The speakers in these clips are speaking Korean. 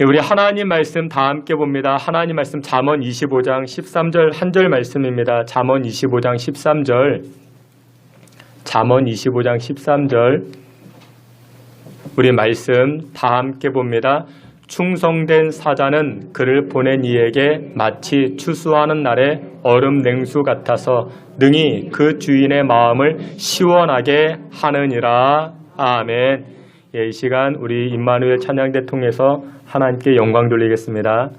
우리 하나님 말씀 다 함께 봅니다. 하나님 말씀 잠언 25장 13절 한 절 말씀입니다. 잠언 25장 13절. 잠언 25장 13절. 우리 말씀 다 함께 봅니다. 충성된 사자는 그를 보낸 이에게 마치 추수하는 날의 얼음 냉수 같아서 능히 그 주인의 마음을 시원하게 하느니라. 아멘. 이 시간 우리 임마누엘 찬양대 통해서 하나님께 영광 돌리겠습니다.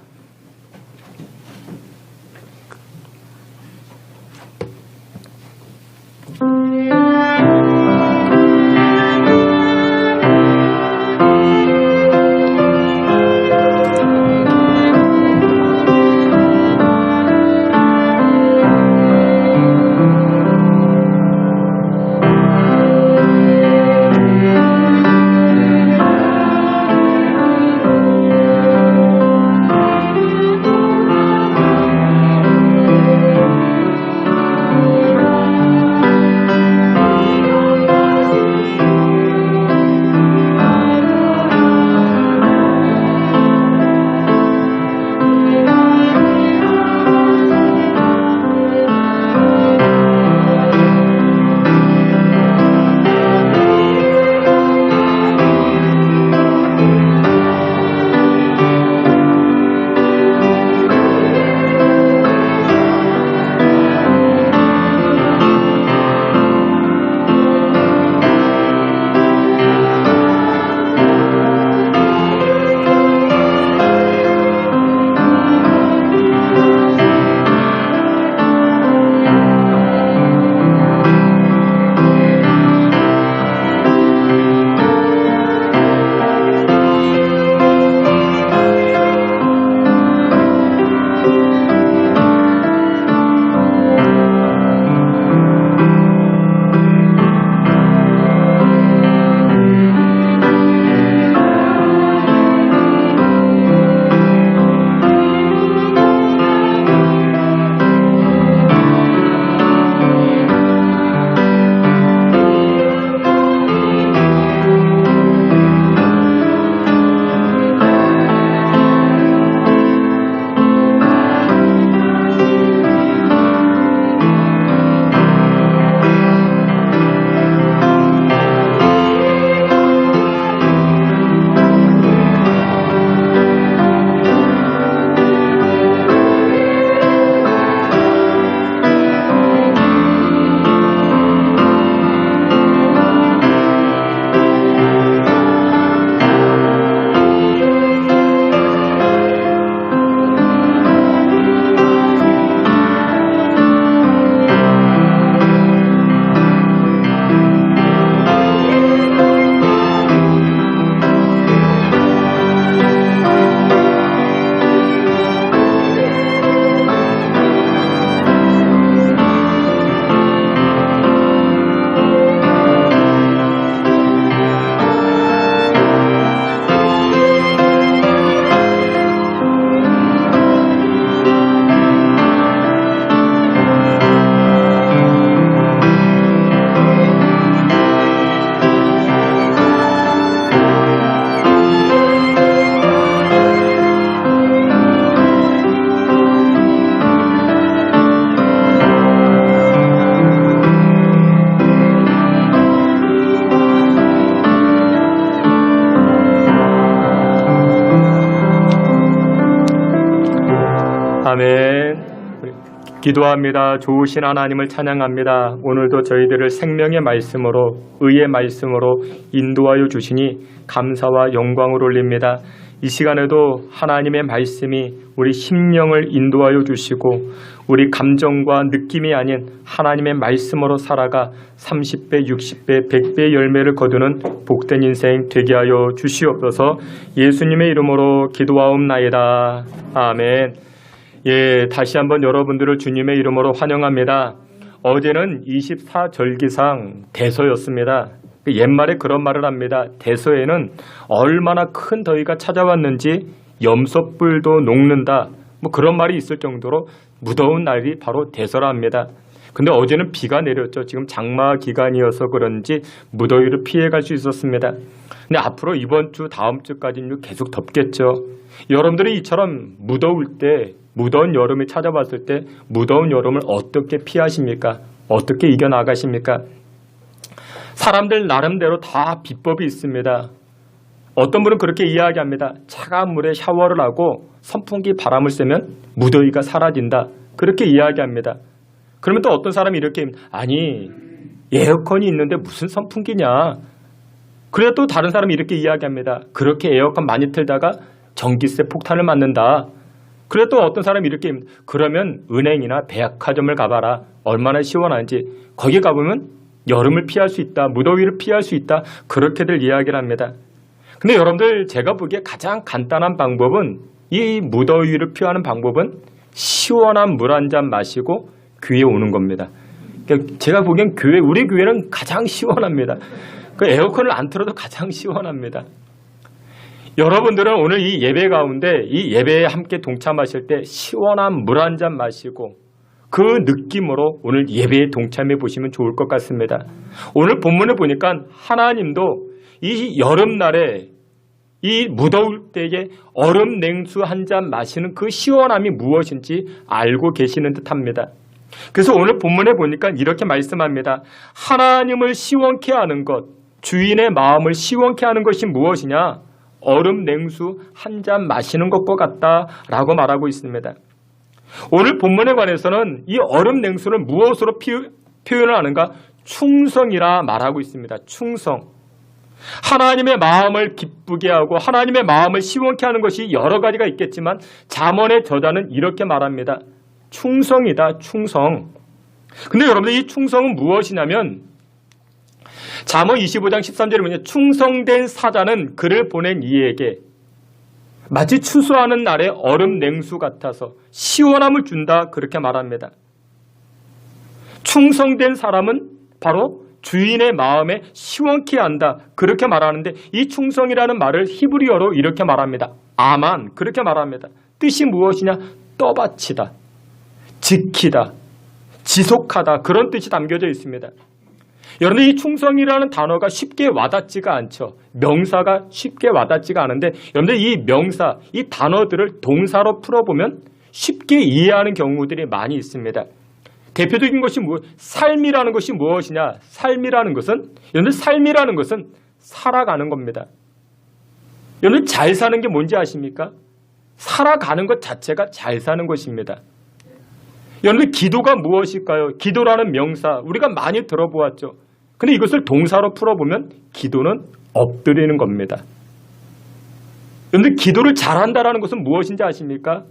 아멘. 기도합니다. 좋으신 하나님을 찬양합니다. 오늘도 저희들을 생명의 말씀으로, 의의 말씀으로 인도하여 주시니 감사와 영광을 올립니다. 이 시간에도 하나님의 말씀이 우리 심령을 인도하여 주시고 우리 감정과 느낌이 아닌 하나님의 말씀으로 살아가 30배, 60배, 100배의 열매를 거두는 복된 인생 되게 하여 주시옵소서. 예수님의 이름으로 기도하옵나이다. 아멘. 다시 한번 여러분들을 주님의 이름으로 환영합니다. 어제는 24절기상 대서였습니다. 옛말에 그런 말을 합니다. 대서에는 얼마나 큰 더위가 찾아왔는지 염소뿔도 녹는다. 그런 말이 있을 정도로 무더운 날이 바로 대서라 합니다. 근데 어제는 비가 내렸죠. 지금 장마 기간이어서 그런지 무더위를 피해갈 수 있었습니다. 근데 앞으로 이번 주 다음 주까지는 계속 덥겠죠. 여러분들이 이처럼 무더울 때, 무더운 여름이 찾아왔을 때 무더운 여름을 어떻게 피하십니까? 어떻게 이겨나가십니까? 사람들 나름대로 다 비법이 있습니다. 어떤 분은 그렇게 이야기합니다. 차가운 물에 샤워를 하고 선풍기 바람을 쐬면 무더위가 사라진다. 그렇게 이야기합니다. 그러면 또 어떤 사람이 이렇게, 아니 에어컨이 있는데 무슨 선풍기냐. 그래 또 다른 사람이 이렇게 이야기합니다. 그렇게 에어컨 많이 틀다가 전기세 폭탄을 맞는다. 그래 또 어떤 사람이 이렇게, 그러면 은행이나 백화점을 가봐라. 얼마나 시원한지. 거기 가보면 여름을 피할 수 있다. 무더위를 피할 수 있다. 그렇게들 이야기를 합니다. 근데 여러분들, 제가 보기에 가장 간단한 방법은, 이 무더위를 피하는 방법은 시원한 물 한 잔 마시고 교회에 오는 겁니다. 그러니까 제가 보기엔 우리 교회는 가장 시원합니다. 그 에어컨을 안 틀어도 가장 시원합니다. 여러분들은 오늘 이 예배 가운데, 이 예배에 함께 동참하실 때 시원한 물 한 잔 마시고 그 느낌으로 오늘 예배에 동참해 보시면 좋을 것 같습니다. 오늘 본문을 보니까 하나님도 이 여름날에, 이 무더울 때에 얼음 냉수 한 잔 마시는 그 시원함이 무엇인지 알고 계시는 듯합니다. 그래서 오늘 본문에 보니까 이렇게 말씀합니다. 하나님을 시원케 하는 것, 주인의 마음을 시원케 하는 것이 무엇이냐? 얼음 냉수 한 잔 마시는 것과 같다라고 말하고 있습니다. 오늘 본문에 관해서는 이 얼음 냉수를 무엇으로 표현을 하는가? 충성이라 말하고 있습니다. 충성. 하나님의 마음을 기쁘게 하고 하나님의 마음을 시원케 하는 것이 여러 가지가 있겠지만 잠언의 저자는 이렇게 말합니다. 충성이다, 충성. 근데 여러분들, 이 충성은 무엇이냐면 잠언 25장 13절에 보면 충성된 사자는 그를 보낸 이에게 마치 추수하는 날의 얼음 냉수 같아서 시원함을 준다, 그렇게 말합니다. 충성된 사람은 바로 주인의 마음에 시원케 한다, 그렇게 말하는데 이 충성이라는 말을 히브리어로 이렇게 말합니다. 아만, 그렇게 말합니다. 뜻이 무엇이냐? 떠받치다, 지키다, 지속하다, 그런 뜻이 담겨져 있습니다. 여러분, 이 충성이라는 단어가 쉽게 와닿지가 않죠. 명사가 쉽게 와닿지가 않은데 여러분들, 이 명사, 이 단어들을 동사로 풀어보면 쉽게 이해하는 경우들이 많이 있습니다. 대표적인 것이 삶이라는 것이 무엇이냐? 삶이라는 것은, 여러분들, 삶이라는 것은 살아가는 겁니다. 여러분, 잘 사는 게 뭔지 아십니까? 살아가는 것 자체가 잘 사는 것입니다. 여러분, 기도가 무엇일까요? 기도라는 명사 우리가 많이 들어보았죠. 근데 이것을 동사로 풀어보면 기도는 엎드리는 겁니다. 여러분, 기도를 잘한다라는 것은 무엇인지 아십니까?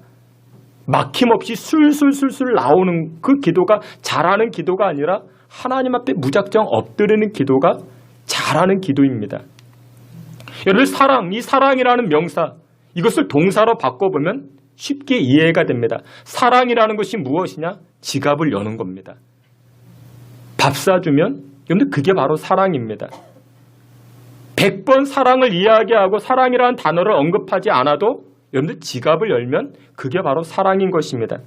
막힘없이 술술술술 나오는 그 기도가 잘하는 기도가 아니라 하나님 앞에 무작정 엎드리는 기도가 잘하는 기도입니다. 여러분, 사랑, 이 사랑이라는 명사, 이것을 동사로 바꿔보면 쉽게 이해가 됩니다. 사랑이라는 것이 무엇이냐? 지갑을 여는 겁니다. 밥 사주면 여러분들, 그게 바로 사랑입니다. 100번 사랑을 이야기하고 사랑이라는 단어를 언급하지 않아도 여러분들, 지갑을 열면 그게 바로 사랑인 것입니다.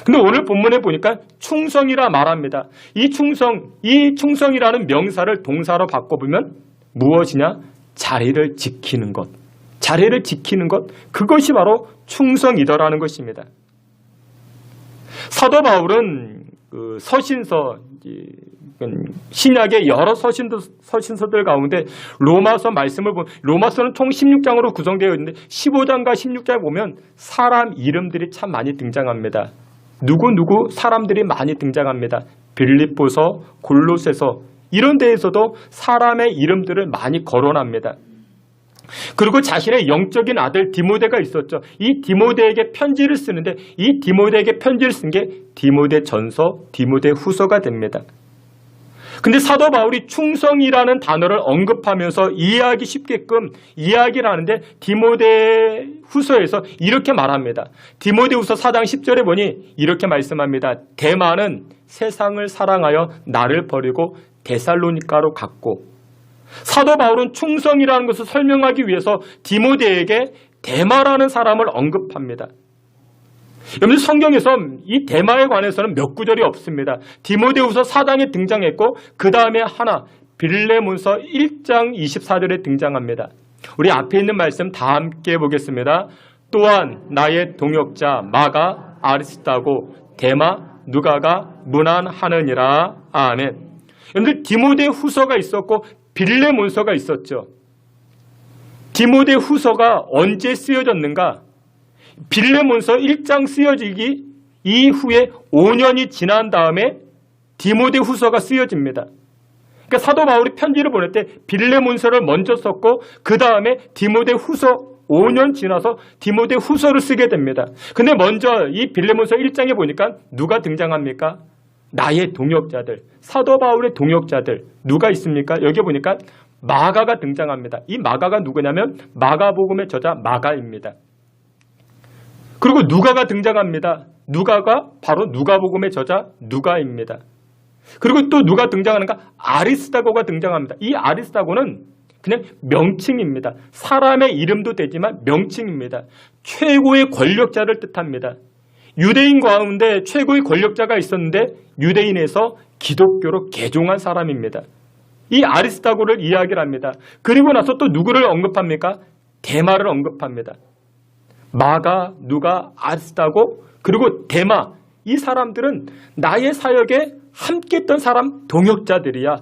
근데 오늘 본문에 보니까 충성이라 말합니다. 이 충성이라는 명사를 동사로 바꿔보면 무엇이냐? 자리를 지키는 것. 자리를 지키는 것, 그것이 바로 충성이더라는 것입니다. 사도 바울은 그 서신서, 신약의 여러 서신서들 가운데 로마서 말씀을 보면, 로마서는 총 16장으로 구성되어 있는데 15장과 16장에 보면 사람 이름들이 참 많이 등장합니다. 누구 사람들이 많이 등장합니다. 빌립보서, 골로새서, 이런 데에서도 사람의 이름들을 많이 거론합니다. 그리고 자신의 영적인 아들 디모데가 있었죠. 이 디모데에게 편지를 쓰는데 이 디모데에게 편지를 쓴 게 디모데 전서, 디모데 후서가 됩니다. 근데 사도 바울이 충성이라는 단어를 언급하면서 이해하기 쉽게끔 이야기를 하는데 디모데 후서에서 이렇게 말합니다. 디모데 후서 4장 10절에 보니 이렇게 말씀합니다. 데마는 세상을 사랑하여 나를 버리고 데살로니가로 갔고, 사도 바울은 충성이라는 것을 설명하기 위해서 디모데에게 데마라는 사람을 언급합니다. 여러분, 성경에서 이 데마에 관해서는 몇 구절이 없습니다. 디모데후서 4장에 등장했고 그 다음에 하나, 빌레몬서 1장 24절에 등장합니다. 우리 앞에 있는 말씀 다 함께 보겠습니다. 또한 나의 동역자 마가 아리스타고 데마 누가가 문안하느니라. 아멘. 여러분들 디모데 후서가 있었고 빌레몬서가 있었죠. 디모데 후서가 언제 쓰여졌는가? 빌레몬서 1장 쓰여지기 이후에 5년이 지난 다음에 디모데 후서가 쓰여집니다. 그러니까 사도 바울이 편지를 보낼 때 빌레몬서를 먼저 썼고 그 다음에 디모데 후서 5년 지나서 디모데 후서를 쓰게 됩니다. 근데 먼저 이 빌레몬서 1장에 보니까 누가 등장합니까? 나의 동역자들, 사도 바울의 동역자들 누가 있습니까? 여기 보니까 마가가 등장합니다. 이 마가가 누구냐면 마가복음의 저자 마가입니다. 그리고 누가가 등장합니다. 누가가 바로 누가복음의 저자 누가입니다. 그리고 또 누가 등장하는가? 아리스다고가 등장합니다. 이 아리스다고는 그냥 명칭입니다. 사람의 이름도 되지만 명칭입니다. 최고의 권력자를 뜻합니다. 유대인 가운데 최고의 권력자가 있었는데 유대인에서 기독교로 개종한 사람입니다. 이 아리스다고를 이야기를 합니다. 그리고 나서 또 누구를 언급합니까? 데마를 언급합니다. 마가, 누가, 아리스다고 그리고 데마, 이 사람들은 나의 사역에 함께했던 사람 동역자들이야.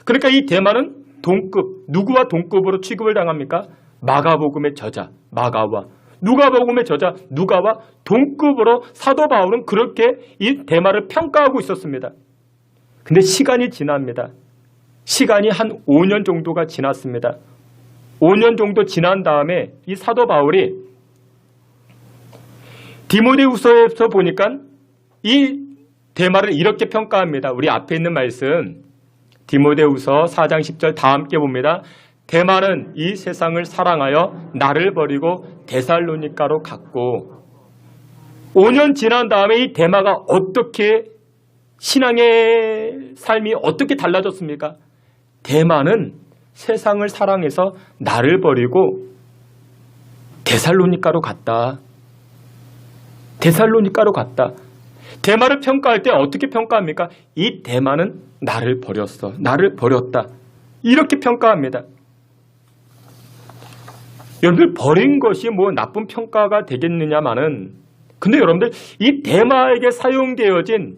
그러니까 이 데마는 동급, 누구와 동급으로 취급을 당합니까? 마가복음의 저자 마가와 누가복음의 저자 누가와 동급으로 사도 바울은 그렇게 이 데마를 평가하고 있었습니다. 근데 시간이 지납니다. 시간이 한 5년 정도가 지났습니다. 5년 정도 지난 다음에 이 사도 바울이 디모데후서에서 보니까 이 데마를 이렇게 평가합니다. 우리 앞에 있는 말씀 디모데후서 4장 10절 다 함께 봅니다. 데마는 이 세상을 사랑하여 나를 버리고 데살로니가로 갔고 5년 지난 다음에 이 데마가 어떻게 신앙의 삶이 어떻게 달라졌습니까? 데마는 세상을 사랑해서 나를 버리고 데살로니가로 갔다. 데살로니가로 갔다. 데마를 평가할 때 어떻게 평가합니까? 이 데마는 나를 버렸어. 나를 버렸다. 이렇게 평가합니다. 여러분들 버린 것이 뭐 나쁜 평가가 되겠느냐마는 근데 여러분들 이 데마에게 사용되어진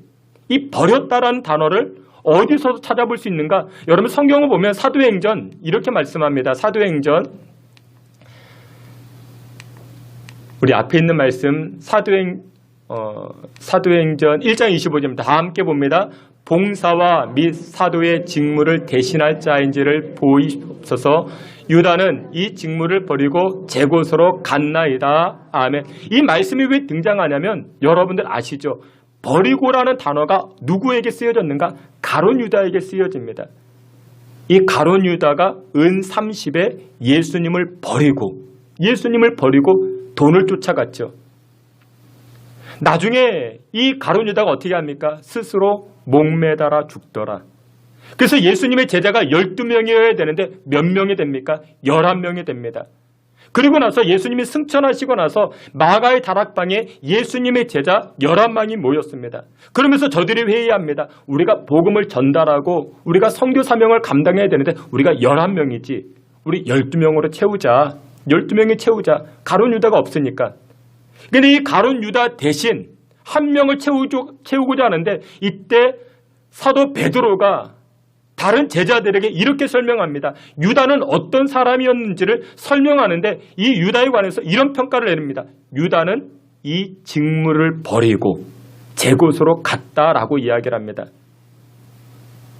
이 버렸다라는 단어를 어디서 찾아볼 수 있는가? 여러분 성경을 보면 사도행전 이렇게 말씀합니다. 사도행전 우리 앞에 있는 말씀 사도행전 1장 25절입니다. 다 함께 봅니다. 봉사와 및 사도의 직무를 대신할 자인지를 보이옵소서. 유다는 이 직무를 버리고 제 곳으로 갔나이다. 아멘. 이 말씀이 왜 등장하냐면 여러분들 아시죠? 버리고라는 단어가 누구에게 쓰여졌는가? 가룟 유다에게 쓰여집니다. 이 가룟 유다가 은 30에 예수님을 버리고 돈을 쫓아갔죠. 나중에 이 가룟 유다가 어떻게 합니까? 스스로 목매달아 죽더라. 그래서 예수님의 제자가 12명이어야 되는데 몇 명이 됩니까? 11명이 됩니다. 그리고 나서 예수님이 승천하시고 나서 마가의 다락방에 예수님의 제자 11명이 모였습니다. 그러면서 저들이 회의합니다. 우리가 복음을 전달하고 우리가 선교 사명을 감당해야 되는데 우리가 11명이지. 우리 12명으로 채우자. 12명이 채우자. 가룟 유다가 없으니까. 그런데 이 가룟 유다 대신 한 명을 채우고자 하는데 이때 사도 베드로가 다른 제자들에게 이렇게 설명합니다. 유다는 어떤 사람이었는지를 설명하는데 이 유다에 관해서 이런 평가를 내립니다. 유다는 이 직무를 버리고 제 곳으로 갔다라고 이야기를 합니다.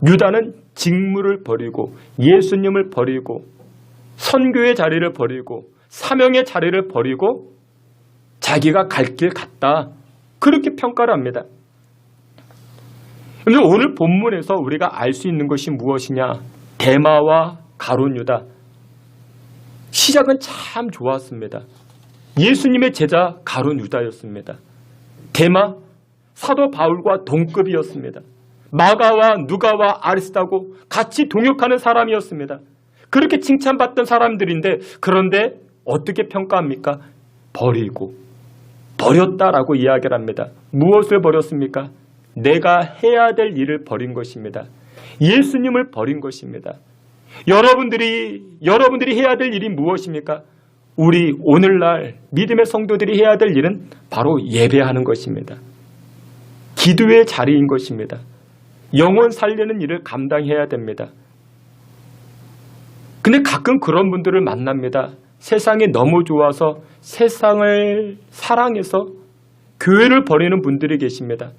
유다는 직무를 버리고 예수님을 버리고 선교의 자리를 버리고 사명의 자리를 버리고 자기가 갈 길 갔다. 그렇게 평가를 합니다. 그런데 오늘 본문에서 우리가 알 수 있는 것이 무엇이냐? 데마와 가룟 유다. 시작은 참 좋았습니다. 예수님의 제자 가룟 유다였습니다. 데마, 사도 바울과 동급이었습니다. 마가와 누가와 아리스다고 같이 동역하는 사람이었습니다. 그렇게 칭찬받던 사람들인데 그런데 어떻게 평가합니까? 버렸다라고 이야기를 합니다. 무엇을 버렸습니까? 내가 해야 될 일을 버린 것입니다. 예수님을 버린 것입니다. 여러분들이 해야 될 일이 무엇입니까? 우리 오늘날 믿음의 성도들이 해야 될 일은 바로 예배하는 것입니다. 기도의 자리인 것입니다. 영혼 살리는 일을 감당해야 됩니다. 근데 가끔 그런 분들을 만납니다. 세상이 너무 좋아서 세상을 사랑해서 교회를 버리는 분들이 계십니다.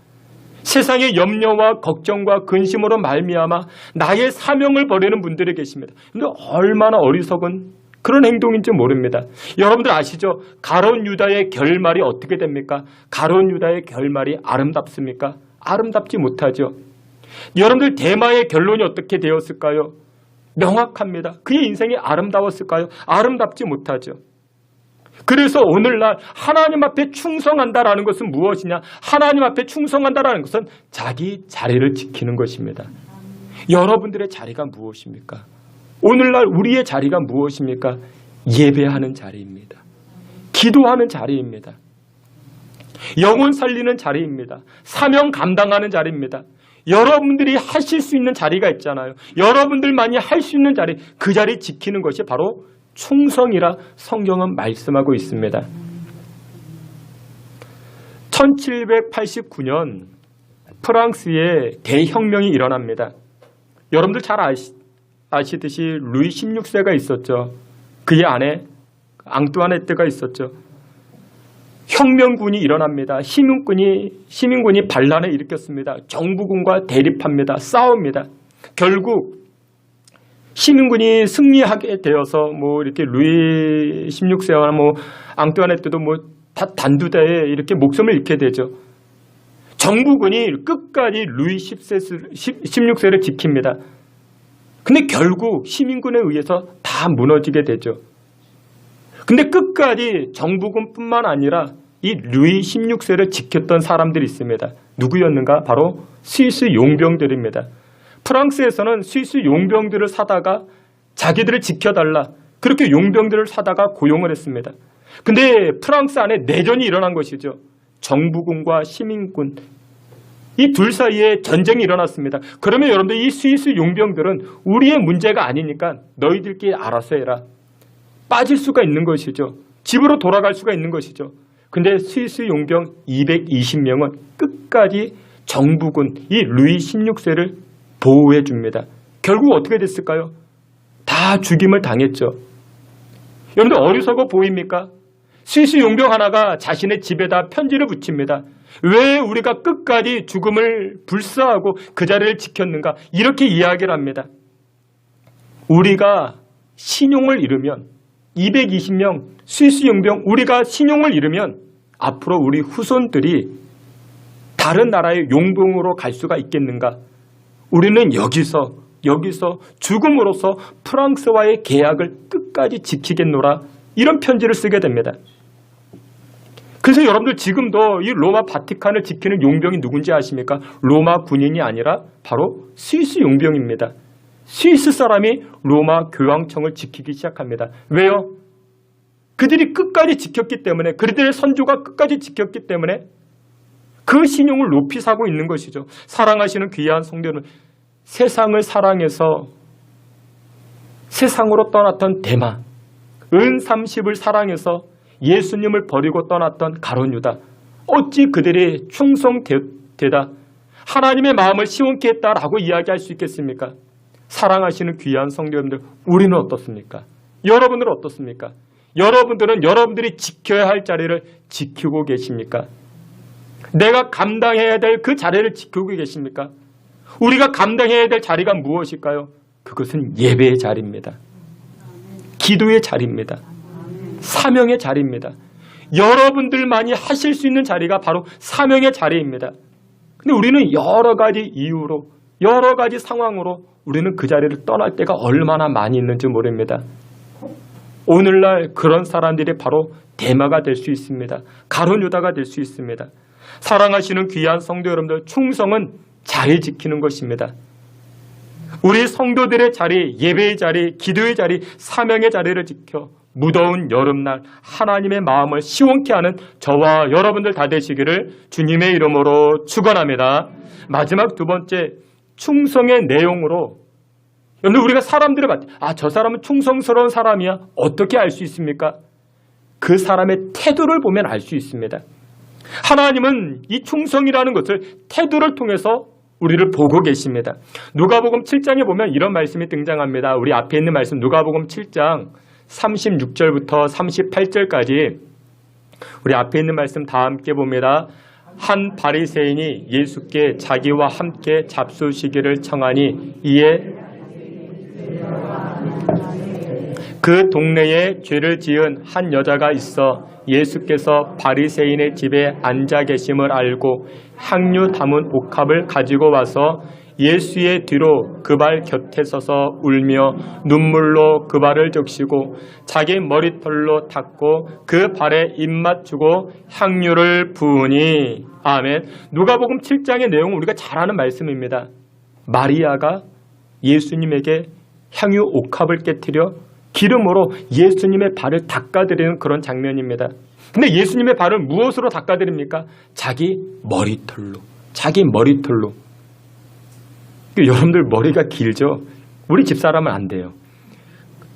세상의 염려와 걱정과 근심으로 말미암아 나의 사명을 버리는 분들이 계십니다. 근데 얼마나 어리석은 그런 행동인지 모릅니다. 여러분들 아시죠? 가룟 유다의 결말이 어떻게 됩니까? 가룟 유다의 결말이 아름답습니까? 아름답지 못하죠. 여러분들 대마의 결론이 어떻게 되었을까요? 명확합니다. 그의 인생이 아름다웠을까요? 아름답지 못하죠. 그래서 오늘날 하나님 앞에 충성한다라는 것은 무엇이냐? 하나님 앞에 충성한다라는 것은 자기 자리를 지키는 것입니다. 여러분들의 자리가 무엇입니까? 오늘날 우리의 자리가 무엇입니까? 예배하는 자리입니다. 기도하는 자리입니다. 영혼 살리는 자리입니다. 사명 감당하는 자리입니다. 여러분들이 하실 수 있는 자리가 있잖아요. 여러분들만이 할 수 있는 자리, 그 자리 지키는 것이 바로 충성이라 성경은 말씀하고 있습니다. 1789년 프랑스에 대혁명이 일어납니다. 여러분들 잘 아시듯이 루이 16세가 있었죠. 그의 아내 앙뚜아네트가 있었죠. 혁명군이 일어납니다. 시민군이 반란을 일으켰습니다. 정부군과 대립합니다. 싸웁니다. 결국 시민군이 승리하게 되어서 이렇게 루이 16세와 앙뚜아네트도 다 단두대에 이렇게 목숨을 잃게 되죠. 정부군이 끝까지 루이 16세를 지킵니다. 근데 결국 시민군에 의해서 다 무너지게 되죠. 근데 끝까지 정부군뿐만 아니라 이 루이 16세를 지켰던 사람들이 있습니다. 누구였는가? 바로 스위스 용병들입니다. 프랑스에서는 스위스 용병들을 사다가 자기들을 지켜달라, 그렇게 용병들을 사다가 고용을 했습니다. 근데 프랑스 안에 내전이 일어난 것이죠. 정부군과 시민군, 이 둘 사이에 전쟁이 일어났습니다. 그러면 여러분들 이 스위스 용병들은 우리의 문제가 아니니까 너희들끼리 알아서 해라, 빠질 수가 있는 것이죠. 집으로 돌아갈 수가 있는 것이죠. 근데 스위스 용병 220명은 끝까지 정부군, 이 루이 16세를 보호해 줍니다. 결국 어떻게 됐을까요? 다 죽임을 당했죠. 여러분들 어리석어 보입니까? 스위스 용병 하나가 자신의 집에다 편지를 붙입니다. 왜 우리가 끝까지 죽음을 불사하고 그 자리를 지켰는가? 이렇게 이야기를 합니다. 우리가 신용을 잃으면 220명 스위스 용병, 우리가 신용을 잃으면 앞으로 우리 후손들이 다른 나라의 용병으로 갈 수가 있겠는가? 우리는 여기서 죽음으로써 프랑스와의 계약을 끝까지 지키겠노라, 이런 편지를 쓰게 됩니다. 그래서 여러분들 지금도 이 로마 바티칸을 지키는 용병이 누군지 아십니까? 로마 군인이 아니라 바로 스위스 용병입니다. 스위스 사람이 로마 교황청을 지키기 시작합니다. 왜요? 그들이 끝까지 지켰기 때문에, 그들의 선조가 끝까지 지켰기 때문에 그 신용을 높이 사고 있는 것이죠. 사랑하시는 귀한 성도는, 세상을 사랑해서 세상으로 떠났던 데마, 은 30을 사랑해서 예수님을 버리고 떠났던 가룟 유다, 어찌 그들이 충성되다 하나님의 마음을 시원케 했다라고 이야기할 수 있겠습니까? 사랑하시는 귀한 성도 여러분들, 우리는 어떻습니까? 여러분들은 어떻습니까? 여러분들은 여러분들이 지켜야 할 자리를 지키고 계십니까? 내가 감당해야 될 그 자리를 지키고 계십니까? 우리가 감당해야 될 자리가 무엇일까요? 그것은 예배의 자리입니다. 기도의 자리입니다. 사명의 자리입니다. 여러분들만이 하실 수 있는 자리가 바로 사명의 자리입니다. 근데 우리는 여러 가지 이유로, 여러 가지 상황으로 우리는 그 자리를 떠날 때가 얼마나 많이 있는지 모릅니다. 오늘날 그런 사람들이 바로 데마가 될 수 있습니다. 가룟 유다가 될 수 있습니다. 사랑하시는 귀한 성도 여러분들, 충성은 자리 지키는 것입니다. 우리 성도들의 자리, 예배의 자리, 기도의 자리, 사명의 자리를 지켜 무더운 여름날 하나님의 마음을 시원케 하는 저와 여러분들 다 되시기를 주님의 이름으로 축원합니다. 마지막 두 번째, 충성의 내용으로, 여러분 우리가 사람들을 저 사람은 충성스러운 사람이야, 어떻게 알 수 있습니까? 그 사람의 태도를 보면 알 수 있습니다. 하나님은 이 충성이라는 것을 태도를 통해서 우리를 보고 계십니다. 누가복음 7장에 보면 이런 말씀이 등장합니다. 우리 앞에 있는 말씀 누가복음 7장 36절부터 38절까지 우리 앞에 있는 말씀 다 함께 봅니다. 한 바리새인이 예수께 자기와 함께 잡수시기를 청하니 이에 그 동네에 죄를 지은 한 여자가 있어 예수께서 바리새인의 집에 앉아 계심을 알고 향유 담은 옥합을 가지고 와서 예수의 뒤로 그 발 곁에 서서 울며 눈물로 그 발을 적시고 자기 머리털로 닦고 그 발에 입 맞추고 향유를 부으니. 아멘. 누가복음 7장의 내용은 우리가 잘 아는 말씀입니다. 마리아가 예수님에게 향유 옥합을 깨뜨려 기름으로 예수님의 발을 닦아드리는 그런 장면입니다. 근데 예수님의 발을 무엇으로 닦아드립니까? 자기 머리털로. 자기 머리털로. 여러분들 머리가 길죠? 우리 집사람은 안 돼요.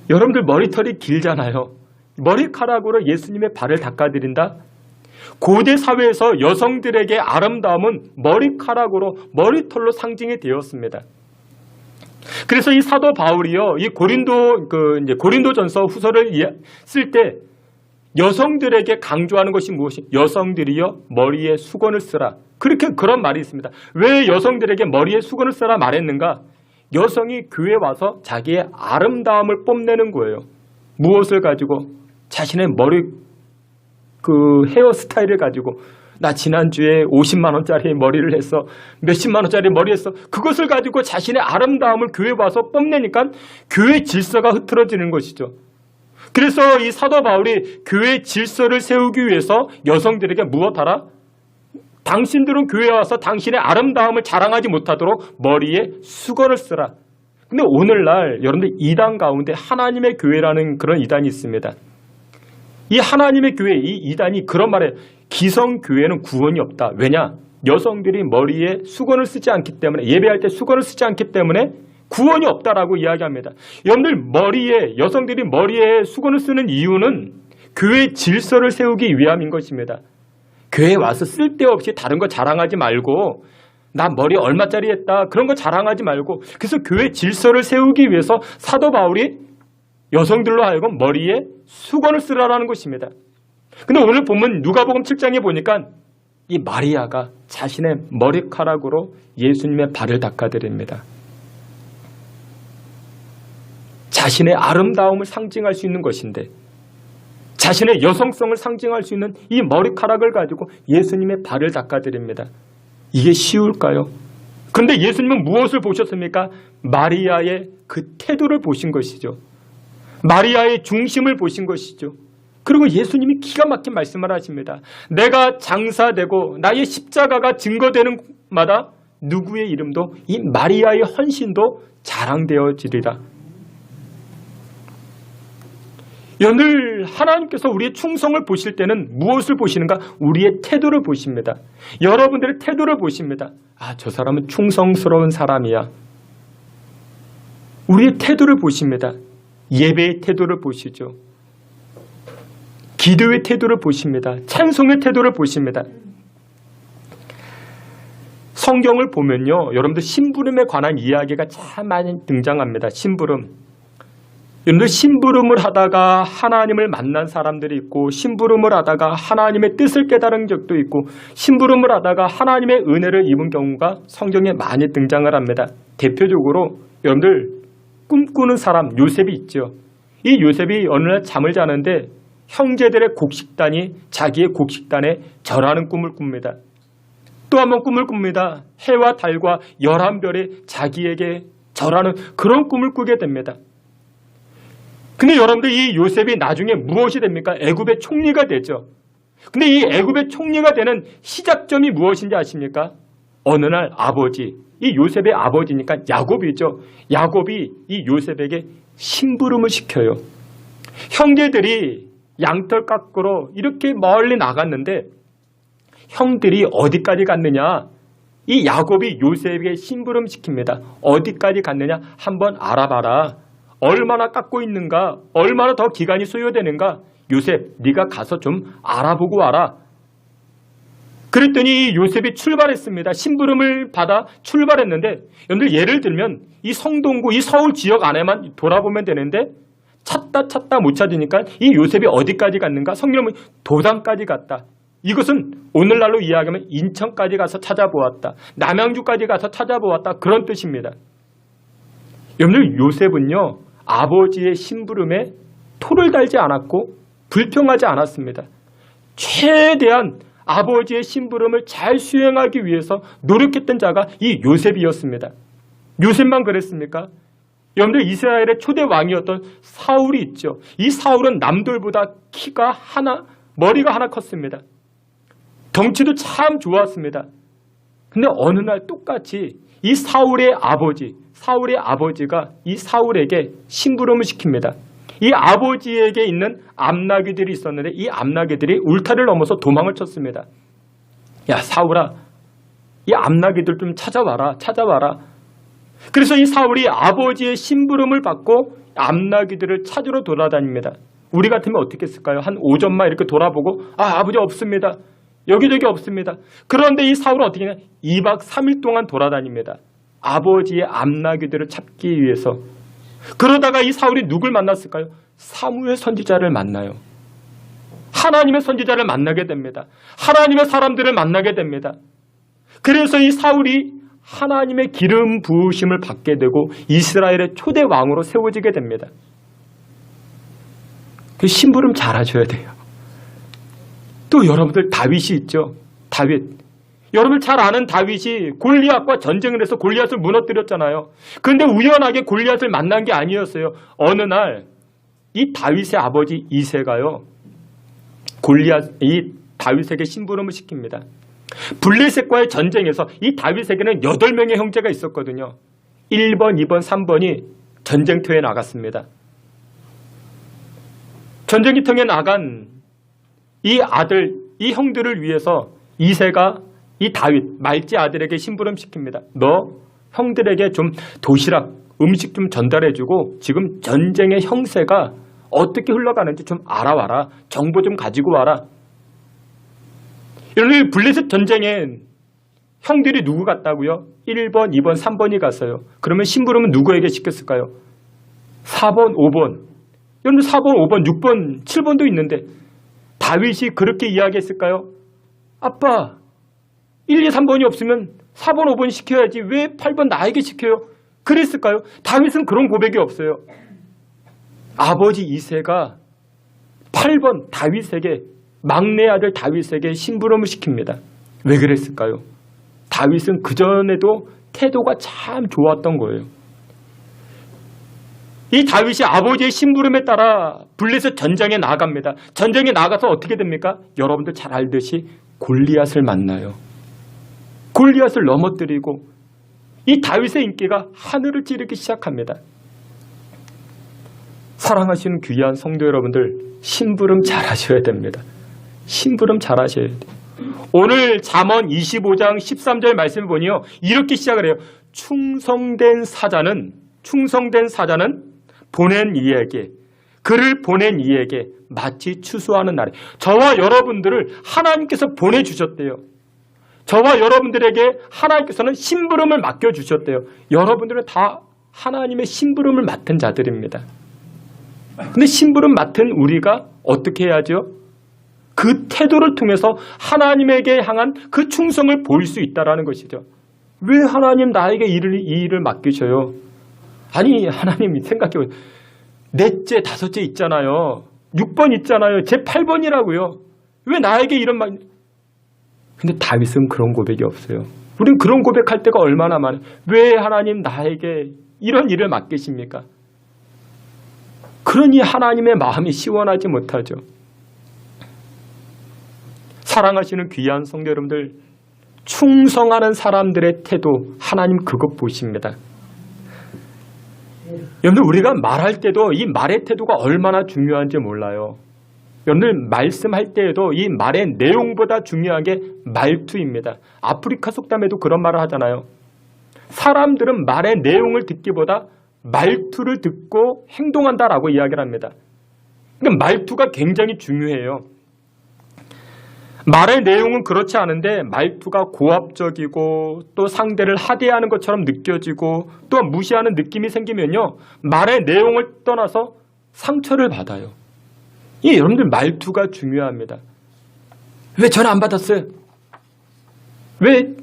여러분들 머리털이 길잖아요. 머리카락으로 예수님의 발을 닦아드린다? 고대 사회에서 여성들에게 아름다움은 머리카락으로, 머리털로 상징이 되었습니다. 그래서 이 사도 바울이요, 이 고린도전서 후서를 쓸 때 여성들에게 강조하는 것이 무엇이? 여성들이요 머리에 수건을 쓰라. 그런 말이 있습니다. 왜 여성들에게 머리에 수건을 쓰라 말했는가? 여성이 교회에 와서 자기의 아름다움을 뽐내는 거예요. 무엇을 가지고? 자신의 머리 헤어스타일을 가지고 나 지난주에 50만 원짜리 머리를 했어. 몇십만 원짜리 머리 했어. 그것을 가지고 자신의 아름다움을 교회에 와서 뽐내니까 교회 질서가 흐트러지는 것이죠. 그래서 이 사도 바울이 교회 질서를 세우기 위해서 여성들에게 무엇하라? 당신들은 교회에 와서 당신의 아름다움을 자랑하지 못하도록 머리에 수건을 쓰라. 근데 오늘날 여러분들 이단 가운데 하나님의 교회라는 그런 이단이 있습니다. 이 하나님의 교회, 이 이단이 그런 말에 기성교회는 구원이 없다. 왜냐? 여성들이 머리에 수건을 쓰지 않기 때문에, 예배할 때 수건을 쓰지 않기 때문에 구원이 없다라고 이야기합니다. 여러분들 여성들이 머리에 수건을 쓰는 이유는 교회 질서를 세우기 위함인 것입니다. 교회에 와서 쓸데없이 다른 거 자랑하지 말고 나 머리 얼마짜리 했다 그런 거 자랑하지 말고, 그래서 교회 질서를 세우기 위해서 사도 바울이 여성들로 하여금 머리에 수건을 쓰라라는 것입니다. 근데 오늘 보면 누가복음 7장에 보니까 이 마리아가 자신의 머리카락으로 예수님의 발을 닦아드립니다. 자신의 아름다움을 상징할 수 있는 것인데, 자신의 여성성을 상징할 수 있는 이 머리카락을 가지고 예수님의 발을 닦아드립니다. 이게 쉬울까요? 그런데 예수님은 무엇을 보셨습니까? 마리아의 그 태도를 보신 것이죠. 마리아의 중심을 보신 것이죠. 그리고 예수님이 기가 막힌 말씀을 하십니다. 내가 장사되고 나의 십자가가 증거되는 마다 누구의 이름도, 이 마리아의 헌신도 자랑되어지리라. 늘 하나님께서 우리의 충성을 보실 때는 무엇을 보시는가? 우리의 태도를 보십니다. 여러분들의 태도를 보십니다. 저 사람은 충성스러운 사람이야. 우리의 태도를 보십니다. 예배의 태도를 보시죠. 기도의 태도를 보십니다. 찬송의 태도를 보십니다. 성경을 보면요, 여러분들 심부름에 관한 이야기가 참 많이 등장합니다. 심부름. 여러분들 심부름을 하다가 하나님을 만난 사람들이 있고, 심부름을 하다가 하나님의 뜻을 깨달은 적도 있고, 심부름을 하다가 하나님의 은혜를 입은 경우가 성경에 많이 등장을 합니다. 대표적으로 여러분들 꿈꾸는 사람 요셉이 있죠. 이 요셉이 어느 날 잠을 자는데 형제들의 곡식단이 자기의 곡식단에 절하는 꿈을 꿉니다. 또 한 번 꿈을 꿉니다. 해와 달과 11별이 자기에게 절하는 그런 꿈을 꾸게 됩니다. 근데 여러분들 이 요셉이 나중에 무엇이 됩니까? 애굽의 총리가 되죠. 근데 이 애굽의 총리가 되는 시작점이 무엇인지 아십니까? 어느 날 아버지, 이 요셉의 아버지니까 야곱이죠. 야곱이 이 요셉에게 심부름을 시켜요. 형제들이 양털 깎으러 이렇게 멀리 나갔는데 형들이 어디까지 갔느냐? 이 야곱이 요셉에게 심부름 시킵니다. 어디까지 갔느냐? 한번 알아봐라. 얼마나 깎고 있는가? 얼마나 더 기간이 소요되는가? 요셉 네가 가서 좀 알아보고 와라. 그랬더니 요셉이 출발했습니다. 심부름을 받아 출발했는데 여러분들 예를 들면 이 성동구 이 서울 지역 안에만 돌아보면 되는데 찾다 못 찾으니까 이 요셉이 어디까지 갔는가? 성경은 도당까지 갔다. 이것은 오늘날로 이야기하면 인천까지 가서 찾아보았다. 남양주까지 가서 찾아보았다. 그런 뜻입니다. 여러분들 요셉은요. 아버지의 심부름에 토를 달지 않았고 불평하지 않았습니다. 최대한 아버지의 심부름을 잘 수행하기 위해서 노력했던 자가 이 요셉이었습니다. 요셉만 그랬습니까? 여러분들 이스라엘의 초대 왕이었던 사울이 있죠. 이 사울은 남들보다 키가 하나, 머리가 하나 컸습니다. 덩치도 참 좋았습니다. 근데 어느 날 똑같이 이 사울의 아버지가 이 사울에게 심부름을 시킵니다. 이 아버지에게 있는 암나귀들이 있었는데 이 암나귀들이 울타리를 넘어서 도망을 쳤습니다. 야 사울아, 이 암나귀들 좀 찾아와라. 그래서 이 사울이 아버지의 심부름을 받고 암나귀들을 찾으러 돌아다닙니다. 우리 같으면 어떻게 했을까요? 한 오전만 이렇게 돌아보고 아버지 없습니다. 여기저기 없습니다. 그런데 이 사울은 어떻게 했냐? 2박 3일 동안 돌아다닙니다. 아버지의 암나귀들을 찾기 위해서. 그러다가 이 사울이 누굴 만났을까요? 사무엘 선지자를 만나요. 하나님의 선지자를 만나게 됩니다. 하나님의 사람들을 만나게 됩니다. 그래서 이 사울이 하나님의 기름 부으심을 받게 되고 이스라엘의 초대 왕으로 세워지게 됩니다. 그 심부름 잘 하셔야 돼요. 또 여러분들 다윗이 있죠. 다윗. 여러분 잘 아는 다윗이 골리앗과 전쟁을 해서 골리앗을 무너뜨렸잖아요. 그런데 우연하게 골리앗을 만난 게 아니었어요. 어느 날 이 다윗의 아버지 이새가요. 이 다윗에게 심부름을 시킵니다. 블레셋과의 전쟁에서 이 다윗에게는 8명의 형제가 있었거든요. 1번, 2번, 3번이 전쟁터에 나갔습니다. 전쟁터에 나간 이 아들, 이 형들을 위해서 이새가 이 다윗, 말지 아들에게 심부름 시킵니다. 너 형들에게 좀 도시락, 음식 좀 전달해주고 지금 전쟁의 형세가 어떻게 흘러가는지 좀 알아와라. 정보 좀 가지고 와라. 여러분 블레셋 전쟁엔 형들이 누구 갔다고요? 1번, 2번, 3번이 갔어요. 그러면 심부름은 누구에게 시켰을까요? 4번, 5번. 여러분 4번, 5번, 6번, 7번도 있는데 다윗이 그렇게 이야기했을까요? 아빠 1, 2, 3번이 없으면 4번, 5번 시켜야지 왜 8번 나에게 시켜요? 그랬을까요? 다윗은 그런 고백이 없어요. 아버지 이새가 8번 다윗에게 막내 아들 다윗에게 심부름을 시킵니다. 왜 그랬을까요? 다윗은 그전에도 태도가 참 좋았던 거예요. 이 다윗이 아버지의 심부름에 따라 블레셋 전쟁에 나갑니다. 전쟁에 나가서 어떻게 됩니까? 여러분들 잘 알듯이 골리앗을 만나요. 골리앗을 넘어뜨리고 이 다윗의 인기가 하늘을 찌르기 시작합니다. 사랑하시는 귀한 성도 여러분들, 심부름 잘 하셔야 됩니다. 심부름 잘 하셔야 돼요. 오늘 잠언 25장 13절 말씀을 보니요. 이렇게 시작을 해요. 충성된 사자는 보낸 이에게, 그를 보낸 이에게 마치 추수하는 날에, 저와 여러분들을 하나님께서 보내주셨대요. 저와 여러분들에게 하나님께서는 심부름을 맡겨주셨대요. 여러분들은 다 하나님의 심부름을 맡은 자들입니다. 근데 심부름 맡은 우리가 어떻게 해야죠? 그 태도를 통해서 하나님에게 향한 그 충성을 보일 수 있다는 것이죠. 왜 하나님 나에게 이 일을 맡기셔요? 아니 하나님 생각해보세요. 넷째, 다섯째 있잖아요. 6번 있잖아요. 제 8번이라고요. 왜 나에게 이런 말... 근데 다윗은 그런 고백이 없어요. 우린 그런 고백할 때가 얼마나 많아요. 왜 하나님 나에게 이런 일을 맡기십니까? 그러니 하나님의 마음이 시원하지 못하죠. 사랑하시는 귀한 성도 여러분들, 충성하는 사람들의 태도 하나님 그것 보십니다. 여러분들 우리가 말할 때도 이 말의 태도가 얼마나 중요한지 몰라요. 여러분들 말씀할 때에도 이 말의 내용보다 중요한 게 말투입니다. 아프리카 속담에도 그런 말을 하잖아요. 사람들은 말의 내용을 듣기보다 말투를 듣고 행동한다라고 이야기를 합니다. 그러니까 말투가 굉장히 중요해요. 말의 내용은 그렇지 않은데 말투가 고압적이고 또 상대를 하대하는 것처럼 느껴지고 또 무시하는 느낌이 생기면요, 말의 내용을 떠나서 상처를 받아요. 이 여러분들 말투가 중요합니다. 왜 전화 안 받았어요? 왜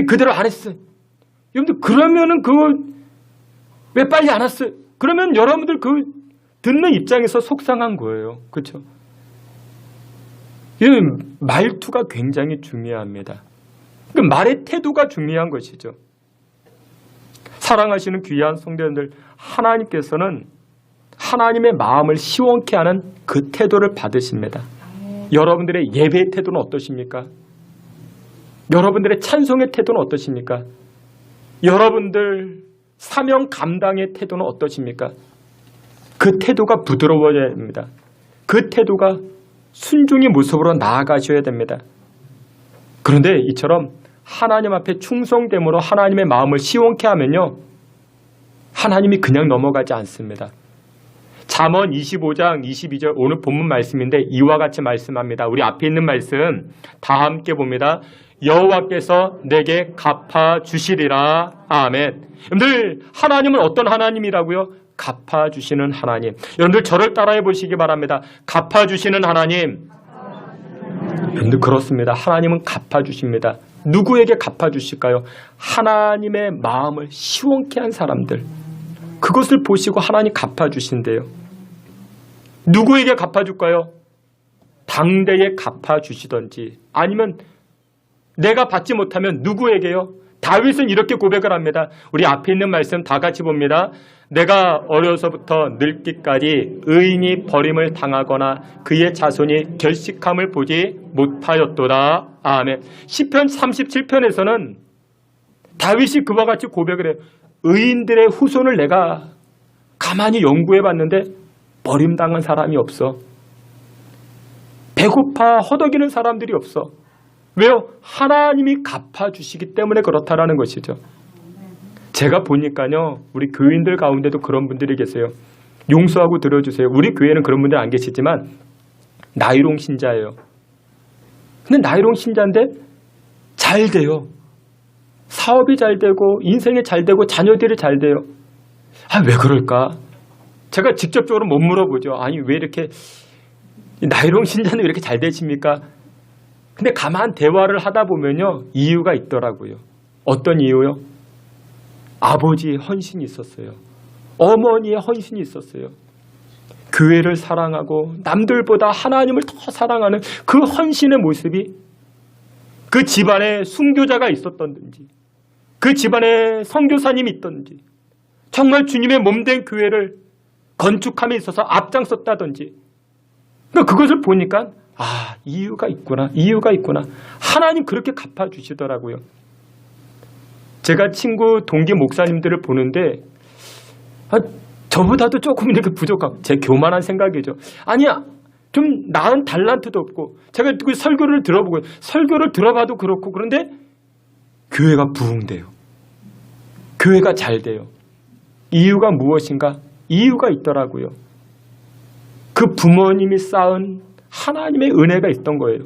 그대로 안 했어요? 여러분들 그러면은 왜 빨리 안 왔어요? 그러면 여러분들 듣는 입장에서 속상한 거예요. 그렇죠? 이 말투가 굉장히 중요합니다. 그 말의 태도가 중요한 것이죠. 사랑하시는 귀한 성도님들, 하나님께서는 하나님의 마음을 시원케 하는 그 태도를 받으십니다. 여러분들의 예배의 태도는 어떠십니까? 여러분들의 찬송의 태도는 어떠십니까? 여러분들 사명 감당의 태도는 어떠십니까? 그 태도가 부드러워야 됩니다. 그 태도가 순종의 모습으로 나아가셔야 됩니다. 그런데 이처럼 하나님 앞에 충성됨으로 하나님의 마음을 시원케 하면요, 하나님이 그냥 넘어가지 않습니다. 잠언 25장 22절 오늘 본문 말씀인데 이와 같이 말씀합니다. 우리 앞에 있는 말씀 다 함께 봅니다. 여호와께서 내게 갚아주시리라. 아멘. 여러분들 하나님은 어떤 하나님이라고요? 갚아주시는 하나님. 여러분들 저를 따라해 보시기 바랍니다. 갚아주시는 하나님. 여러분들 그렇습니다. 하나님은 갚아주십니다. 누구에게 갚아주실까요? 하나님의 마음을 시원케 한 사람들. 그것을 보시고 하나님 갚아주신대요. 누구에게 갚아줄까요? 당대에 갚아주시던지 아니면 내가 받지 못하면 누구에게요? 다윗은 이렇게 고백을 합니다. 우리 앞에 있는 말씀 다 같이 봅니다. 내가 어려서부터 늙기까지 의인이 버림을 당하거나 그의 자손이 결식함을 보지 못하였도다. 아멘. 시편 37편에서는 다윗이 그와 같이 고백을 해요. 의인들의 후손을 내가 가만히 연구해 봤는데 버림당한 사람이 없어. 배고파 허덕이는 사람들이 없어. 왜요? 하나님이 갚아주시기 때문에 그렇다라는 것이죠. 제가 보니까요, 우리 교인들 가운데도 그런 분들이 계세요. 용서하고 들어주세요. 우리 교회는 그런 분들 안 계시지만 나이롱 신자예요. 근데 나이롱 신자인데 잘 돼요. 사업이 잘 되고 인생이 잘 되고 자녀들이 잘 돼요. 왜 그럴까? 제가 직접적으로 못 물어보죠. 아니 왜 이렇게 나이롱 신자는 왜 이렇게 잘 되십니까? 근데 가만 대화를 하다 보면요, 이유가 있더라고요. 어떤 이유요? 아버지의 헌신이 있었어요. 어머니의 헌신이 있었어요. 교회를 사랑하고 남들보다 하나님을 더 사랑하는 그 헌신의 모습이 그 집안에 순교자가 있었던지 그 집안에 선교사님이 있던지 정말 주님의 몸된 교회를 건축함에 있어서 앞장섰다든지 그것을 보니까 이유가 있구나. 하나님 그렇게 갚아주시더라고요. 제가 친구 동기 목사님들을 보는데 저보다도 조금 이렇게 부족하고 제 교만한 생각이죠. 아니야, 좀 나은 달란트도 없고 제가 그 설교를 들어보고 설교를 들어봐도 그렇고 그런데 교회가 부흥돼요. 교회가 잘 돼요. 이유가 무엇인가? 이유가 있더라고요. 그 부모님이 쌓은 하나님의 은혜가 있던 거예요.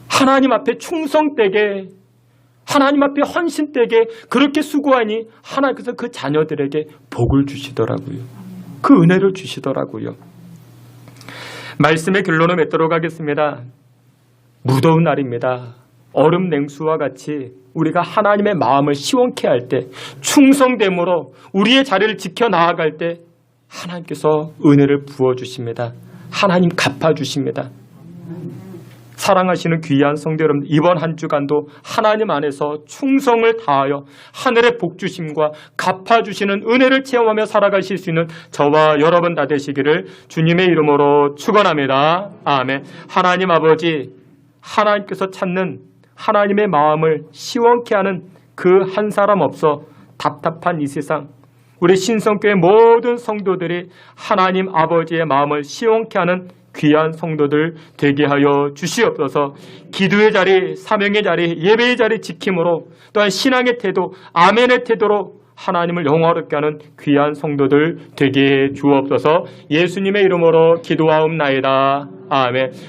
하나님 앞에 충성되게 하나님 앞에 헌신되게 그렇게 수고하니 하나님께서 그 자녀들에게 복을 주시더라고요. 그 은혜를 주시더라고요. 말씀의 결론을 맺도록 하겠습니다. 무더운 날입니다. 얼음 냉수와 같이 우리가 하나님의 마음을 시원케 할 때 충성됨으로 우리의 자리를 지켜나아갈 때 하나님께서 은혜를 부어주십니다. 하나님 갚아주십니다. 사랑하시는 귀한 성도 여러분, 이번 한 주간도 하나님 안에서 충성을 다하여 하늘의 복주심과 갚아주시는 은혜를 체험하며 살아가실 수 있는 저와 여러분 다 되시기를 주님의 이름으로 축원합니다. 아멘. 하나님 아버지, 하나님께서 찾는 하나님의 마음을 시원케 하는 그 한 사람 없어 답답한 이 세상, 우리 신성교회 모든 성도들이 하나님 아버지의 마음을 시원케 하는 귀한 성도들 되게 하여 주시옵소서. 기도의 자리, 사명의 자리, 예배의 자리 지킴으로 또한 신앙의 태도, 아멘의 태도로 하나님을 영화롭게 하는 귀한 성도들 되게 해 주옵소서. 예수님의 이름으로 기도하옵나이다. 아멘.